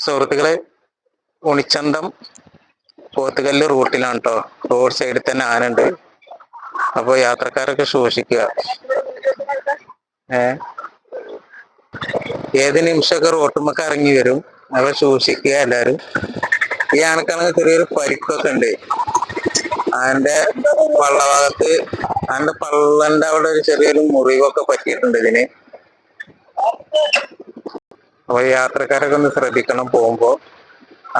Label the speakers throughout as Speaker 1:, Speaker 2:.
Speaker 1: സുഹൃത്തുക്കളെ, ഉണിച്ചന്തം പോത്തുകല്ല് റൂട്ടിലാണ് കേട്ടോ. റോഡ് സൈഡിൽ തന്നെ ആനണ്ട്. അപ്പോൾ യാത്രക്കാരൊക്കെ സൂക്ഷിക്കുക. ഏത് നിമിഷമൊക്കെ റോട്ടുമ്മക്ക് ഇറങ്ങി വരും. അപ്പോൾ സൂക്ഷിക്കുക എല്ലാവരും. ഈ ആനക്കാണെങ്കിൽ ചെറിയൊരു പരിക്കൊക്കെ ഉണ്ട്. ആനന്റെ പള്ളഭാഗത്ത്, ആനന്റെ പള്ളന്റെ അവിടെ ഒരു ചെറിയൊരു മുറിവൊക്കെ പറ്റിയിട്ടുണ്ട് ഇതിന്. അപ്പോൾ യാത്രക്കാരൊക്കെ ഒന്ന് ശ്രദ്ധിക്കണം പോകുമ്പോൾ.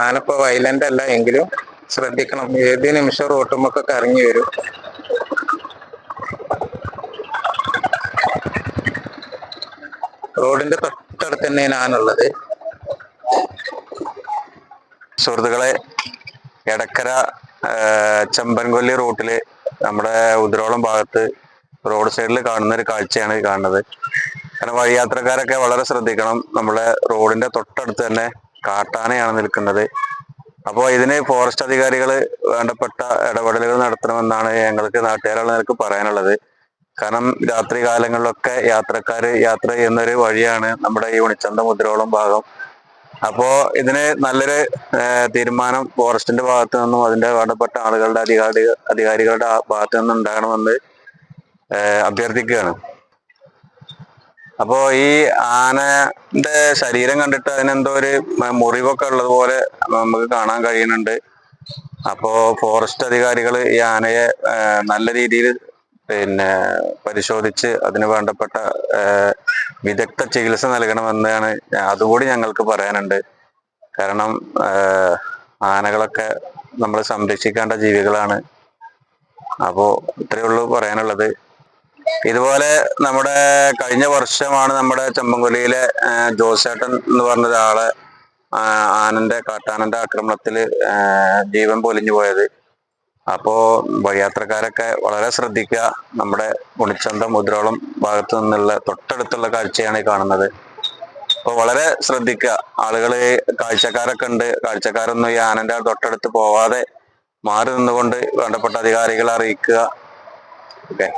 Speaker 1: ആനപ്പോ വയലന്റ് അല്ല എങ്കിലും ശ്രദ്ധിക്കണം. ഏത് നിമിഷം റോട്ടുമ്മക്കൊക്കെ ഇറങ്ങി വരും. റോഡിന്റെ തൊട്ടടുത്ത് തന്നെയാണ് ആനുള്ളത്. സുഹൃത്തുക്കളെ, എടക്കര ചെമ്പൻകൊല്ലി റൂട്ടില് നമ്മുടെ ഉതിരോളം ഭാഗത്ത് റോഡ് സൈഡിൽ കാണുന്ന ഒരു കാഴ്ചയാണ് കാണുന്നത്. കാരണം വഴിയാത്രക്കാരൊക്കെ വളരെ ശ്രദ്ധിക്കണം. നമ്മുടെ റോഡിന്റെ തൊട്ടടുത്ത് തന്നെ കാട്ടാനയാണ് നിൽക്കുന്നത്. അപ്പോൾ ഇതിന് ഫോറസ്റ്റ് അധികാരികൾ വേണ്ടപ്പെട്ട ഇടപെടലുകൾ നടത്തണമെന്നാണ് ഞങ്ങൾക്ക് നാട്ടുകാരുള്ള നിലക്ക് പറയാനുള്ളത്. കാരണം രാത്രി കാലങ്ങളിലൊക്കെ യാത്രക്കാര് യാത്ര ചെയ്യുന്നൊരു വഴിയാണ് നമ്മുടെ ഈ ഉണിച്ചന്തം ഉതിരോളം ഭാഗം. അപ്പോ ഇതിന് നല്ലൊരു തീരുമാനം ഫോറസ്റ്റിന്റെ ഭാഗത്തു നിന്നും അതിന്റെ വേണ്ടപ്പെട്ട ആളുകളുടെ അധികാരികളുടെ ഭാഗത്തു നിന്നും ഉണ്ടാകണമെന്ന് അഭ്യർത്ഥിക്കുകയാണ്. അപ്പോ ഈ ആനന്റെ ശരീരം കണ്ടിട്ട് അതിനെന്തോ ഒരു മുറിവൊക്കെ ഉള്ളതുപോലെ നമുക്ക് കാണാൻ കഴിയുന്നുണ്ട്. അപ്പോ ഫോറസ്റ്റ് അധികാരികൾ ഈ ആനയെ നല്ല രീതിയിൽ പരിശോധിച്ച് അതിന് വേണ്ടപ്പെട്ട വിദഗ്ധ ചികിത്സ നൽകണമെന്നാണ് അതുകൂടി ഞങ്ങൾക്ക് പറയാനുണ്ട്. കാരണം ആനകളൊക്കെ നമ്മൾ സംരക്ഷിക്കേണ്ട ജീവികളാണ്. അപ്പോ ഇത്രയേ ഉള്ളൂ പറയാനുള്ളത്. ഇതുപോലെ നമ്മുടെ കഴിഞ്ഞ വർഷമാണ് നമ്മുടെ ചെമ്പൻകൊല്ലിയിലെ ജോസേട്ടൻ എന്ന് പറഞ്ഞ ഒരാളെ കാട്ടാനന്റെ ആക്രമണത്തിൽ ജീവൻ പൊലിഞ്ഞു പോയത്. അപ്പോ വഴിയാത്രക്കാരൊക്കെ വളരെ ശ്രദ്ധിക്കുക. നമ്മുടെ ഉണിച്ചന്തം ഉതിരോളം ഭാഗത്തു നിന്നുള്ള തൊട്ടടുത്തുള്ള കാഴ്ചയാണ് ഈ കാണുന്നത്. അപ്പോൾ വളരെ ശ്രദ്ധിക്കുക. ആളുകള് കാഴ്ചക്കാരൊക്കെ ഉണ്ട്. കാഴ്ചക്കാരൊന്നും ഈ ആനന്റെ തൊട്ടടുത്ത് പോവാതെ മാറി നിന്നുകൊണ്ട് വേണ്ടപ്പെട്ട അധികാരികളെ അറിയിക്കുക. ഓക്കെ.